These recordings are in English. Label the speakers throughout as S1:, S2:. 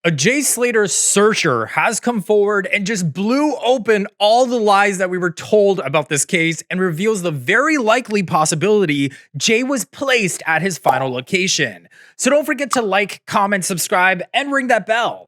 S1: A Jay Slater searcher has come forward and just blew open all the lies that we were told about this case and reveals the very likely possibility Jay was placed at his final location. So don't forget to like, comment, subscribe, and ring that bell.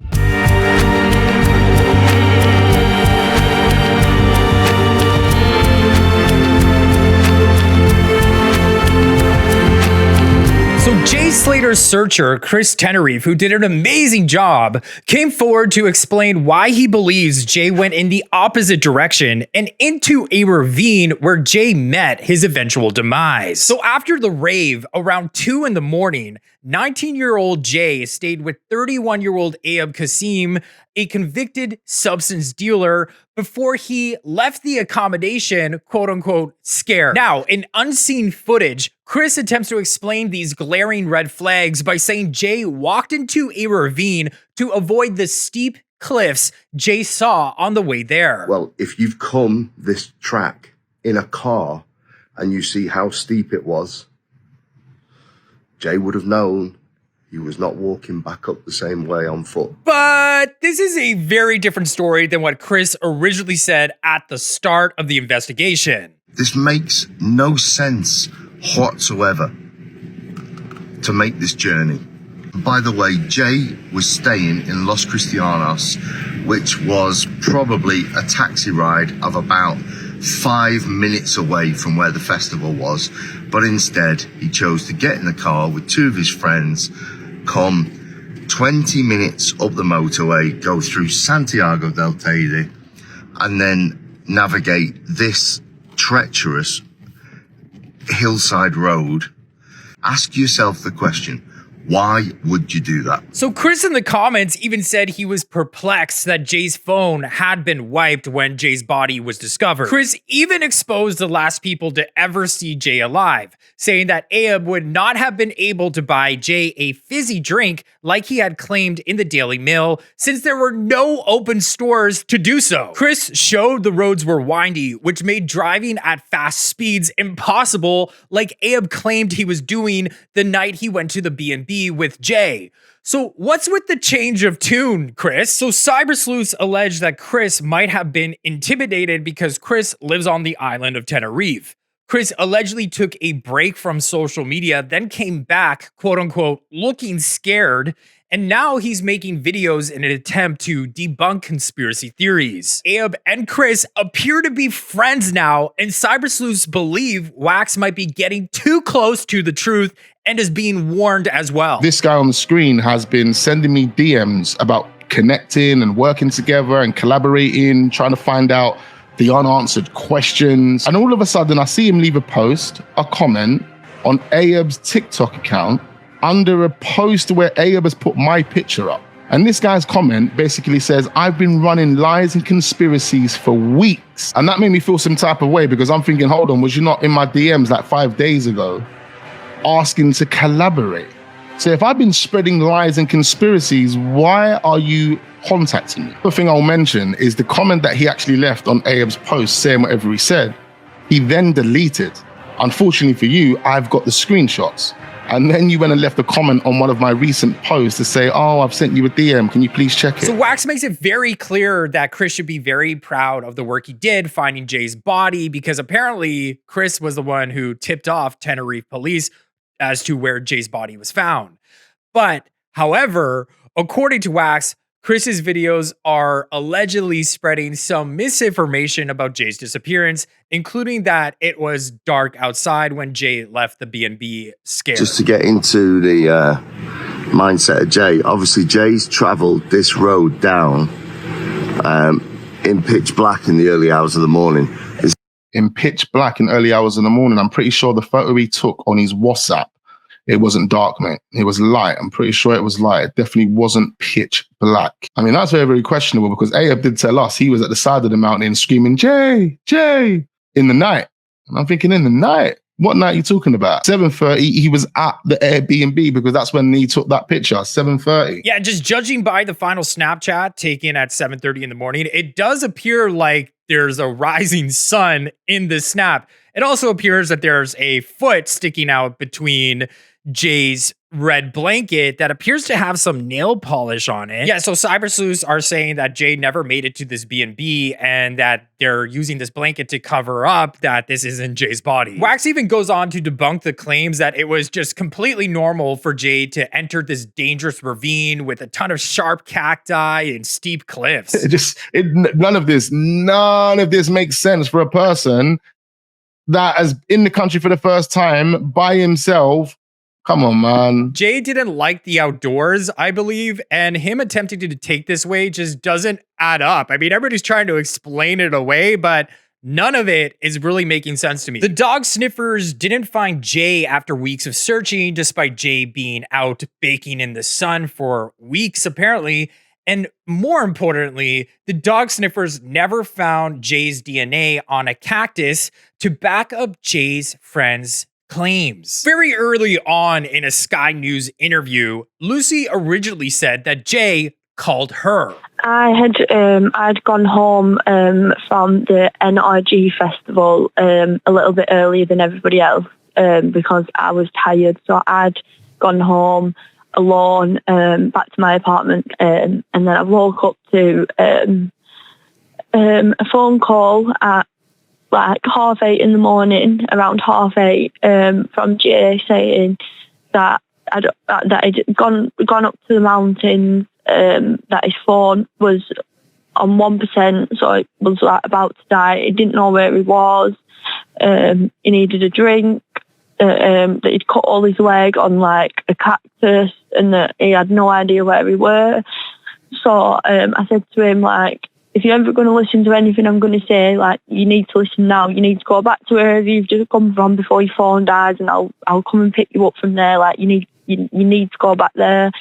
S1: So Jay Slater's searcher, Chris Tenerife, who did an amazing job, came forward to explain why he believes Jay went in the opposite direction and into a ravine where Jay met his eventual demise. So after the rave, around 2 in the morning, 19-year-old Jay stayed with 31-year-old Ayub Qassim, a convicted substance dealer, before he left the accommodation, quote unquote, scared. Now, in unseen footage, Chris attempts to explain these glaring red flags by saying Jay walked into a ravine to avoid the steep cliffs Jay saw on the way there.
S2: Well, if you've come this track in a car and you see how steep it was, Jay would have known he was not walking back up the same way on foot.
S1: But this is a very different story than what Chris originally said at the start of the investigation.
S2: This makes no sense whatsoever to make this journey. By the way, Jay was staying in Los Cristianos, which was probably a taxi ride of about 5 minutes away from where the festival was. But instead, he chose to get in the car with 2 of his friends, come 20 minutes up the motorway, go through Santiago del Teide, and then navigate this treacherous hillside road. Ask yourself the question, why would you do that?
S1: So Chris in the comments even said he was perplexed that Jay's phone had been wiped when Jay's body was discovered. Chris even exposed the last people to ever see Jay alive, saying that Ayub would not have been able to buy Jay a fizzy drink like he had claimed in the Daily Mail, since there were no open stores to do so. Chris showed the roads were windy, which made driving at fast speeds impossible, like Ayub claimed he was doing the night he went to the B&B with Jay. So what's with the change of tune, Chris? So cyber sleuths allege that Chris might have been intimidated because Chris lives on the island of Tenerife. Chris allegedly took a break from social media, then came back, quote unquote, looking scared, and now he's making videos in an attempt to debunk conspiracy theories. Ayub and Chris appear to be friends now, and cyber sleuths believe Wax might be getting too close to the truth and is being warned as well.
S3: This guy on the screen has been sending me DMs about connecting and working together and collaborating, trying to find out the unanswered questions. And all of a sudden I see him leave a post, a comment on Ayub's TikTok account under a post where Ayub has put my picture up. And this guy's comment basically says, I've been running lies and conspiracies for weeks. And that made me feel some type of way, because I'm thinking, hold on, was you not in my DMs like 5 days ago asking to collaborate? So if I've been spreading lies and conspiracies, why are you contacting me? The thing I'll mention is the comment that he actually left on Ayub's post saying whatever he said, he then deleted. Unfortunately for you, I've got the screenshots. And then you went and left a comment on one of my recent posts to say, oh, I've sent you a DM. Can you please check it?
S1: So Wax makes it very clear that Chris should be very proud of the work he did finding Jay's body, because apparently Chris was the one who tipped off Tenerife police as to where Jay's body was found. But however, according to Wax, Chris's videos are allegedly spreading some misinformation about Jay's disappearance, including that it was dark outside when Jay left the B&B scared.
S2: Just to get into the mindset of Jay, obviously Jay's traveled this road down in pitch black in the early hours of the morning.
S3: In pitch black in early hours in the morning. I'm pretty sure the photo he took on his WhatsApp, it wasn't dark, mate. It was light. I'm pretty sure it was light. It definitely wasn't pitch black. I mean, that's very, very questionable, because Ayub did tell us he was at the side of the mountain screaming, Jay, Jay, in the night. And I'm thinking, in the night? What night are you talking about? 7:30, he was at the Airbnb, because that's when he took that picture, 7:30.
S1: Yeah, just judging by the final Snapchat taken at 7:30 in the morning, it does appear like there's a rising sun in this snap. It also appears that there's a foot sticking out between Jay's red blanket that appears to have some nail polish on it. Yeah, so cyber sleuths are saying that Jay never made it to this B&B and that they're using this blanket to cover up that this isn't Jay's body. Wax even goes on to debunk the claims that it was just completely normal for Jay to enter this dangerous ravine with a ton of sharp cacti and steep cliffs.
S3: None of this makes sense for a person that is in the country for the first time by himself. Come on, man.
S1: Jay didn't like the outdoors, I believe, and him attempting to take this way just doesn't add up. I mean, everybody's trying to explain it away, but none of it is really making sense to me. The dog sniffers didn't find Jay after weeks of searching, despite Jay being out baking in the sun for weeks, apparently. And more importantly, the dog sniffers never found Jay's DNA on a cactus to back up Jay's friend's claims. Very early on in a Sky News interview, Lucy originally said that Jay called her.
S4: I'd gone home from the NRG festival a little bit earlier than everybody else because I was tired. So I'd gone home alone back to my apartment, and then I woke up to a phone call at like 8:30 in the morning, around 8:30, from Jay saying that he'd gone up to the mountains, that his phone was on 1%, so it was like about to die. He didn't know where he was. He needed a drink. That he'd cut all his leg on like a cactus, and that he had no idea where we were. So I said to him, like, if you're ever going to listen to anything I'm going to say, like, you need to listen now. You need to go back to wherever you've just come from before your phone dies, and I'll come and pick you up from there. Like, you need to go back there.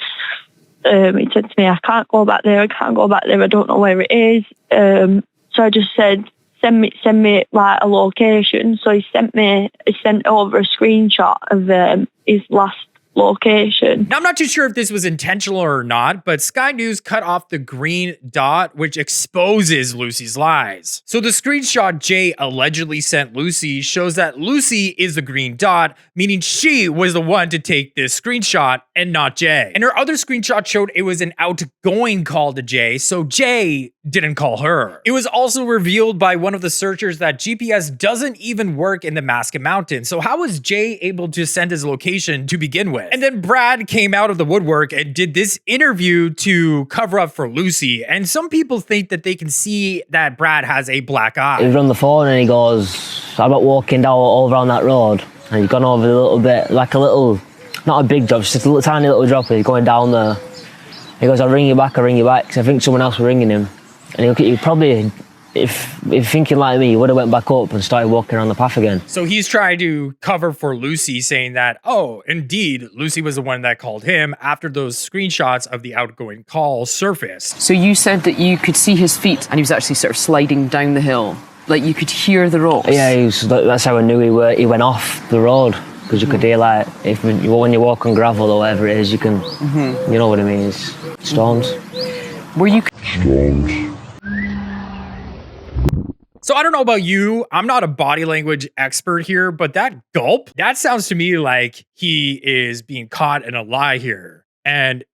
S4: He said to me, I can't go back there. I don't know where it is. So I just said, send me like a location. So he sent over a screenshot of his last location.
S1: Now, I'm not too sure if this was intentional or not, but Sky News cut off the green dot, which exposes Lucy's lies. So the screenshot Jay allegedly sent Lucy shows that Lucy is the green dot, meaning she was the one to take this screenshot and not Jay. And her other screenshot showed it was an outgoing call to Jay, so Jay didn't call her. It was also revealed by one of the searchers that GPS doesn't even work in the Masca Mountains, so how was Jay able to send his location to begin with? And then Brad came out of the woodwork and did this interview to cover up for Lucy, and some people think that they can see that Brad has a black eye.
S5: He was on the phone and he goes, I'm not walking down over on that road, and he's gone over a little bit, like a little, not a big drop, just a little tiny little drop, he's going down there. He goes, I'll ring you back, because I think someone else was ringing him. And he probably, if thinking like me, he would have went back up and started walking around the path again.
S1: So he's trying to cover for Lucy, saying that, oh, indeed, Lucy was the one that called him after those screenshots of the outgoing call surfaced.
S6: So you said that you could see his feet and he was actually sort of sliding down the hill. Like you could hear the rocks.
S5: Yeah, that's how I knew he went off the road. Because you could hear, like, when you walk on gravel or whatever it is, you can, you know what I mean, it's storms.
S6: Were you...
S5: Storms.
S1: So I don't know about you, I'm not a body language expert here, but that gulp, that sounds to me like he is being caught in a lie here. And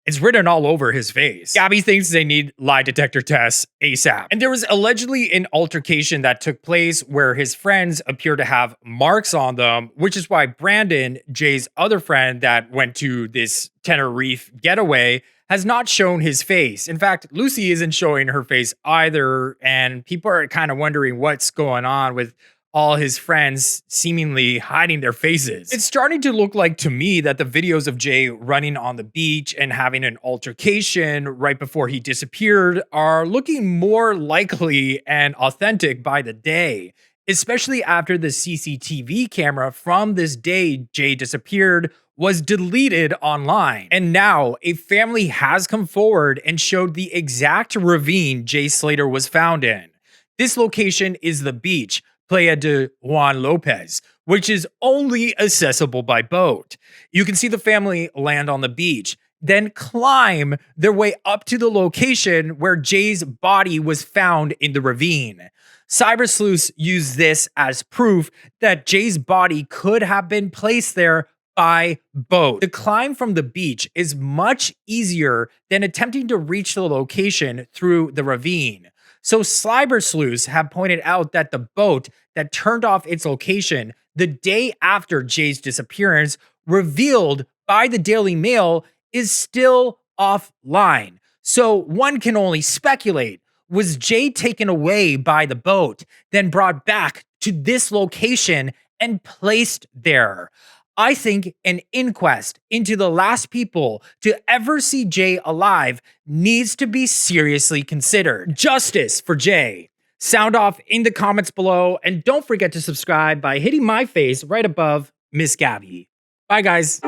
S1: it's written all over his face. Gabby thinks they need lie detector tests ASAP. And there was allegedly an altercation that took place where his friends appear to have marks on them, which is why Brandon, Jay's other friend that went to this Tenerife getaway, has not shown his face. In fact, Lucy isn't showing her face either, and people are kind of wondering what's going on with all his friends seemingly hiding their faces. It's starting to look like to me that the videos of Jay running on the beach and having an altercation right before he disappeared are looking more likely and authentic by the day, especially after the CCTV camera from this day Jay disappeared was deleted online. And now a family has come forward and showed the exact ravine Jay Slater was found in. This location is the beach, Playa de Juan Lopez, which is only accessible by boat. You can see the family land on the beach, then climb their way up to the location where Jay's body was found in the ravine. Cyber sleuths use this as proof that Jay's body could have been placed there by boat. The climb from the beach is much easier than attempting to reach the location through the ravine. So cyber sleuths have pointed out that the boat that turned off its location the day after Jay's disappearance, revealed by the Daily Mail, is still offline. So one can only speculate, was Jay taken away by the boat, then brought back to this location and placed there? I think an inquest into the last people to ever see Jay alive needs to be seriously considered. Justice for Jay. Sound off in the comments below, and don't forget to subscribe by hitting my face right above Miss Gabby. Bye, guys.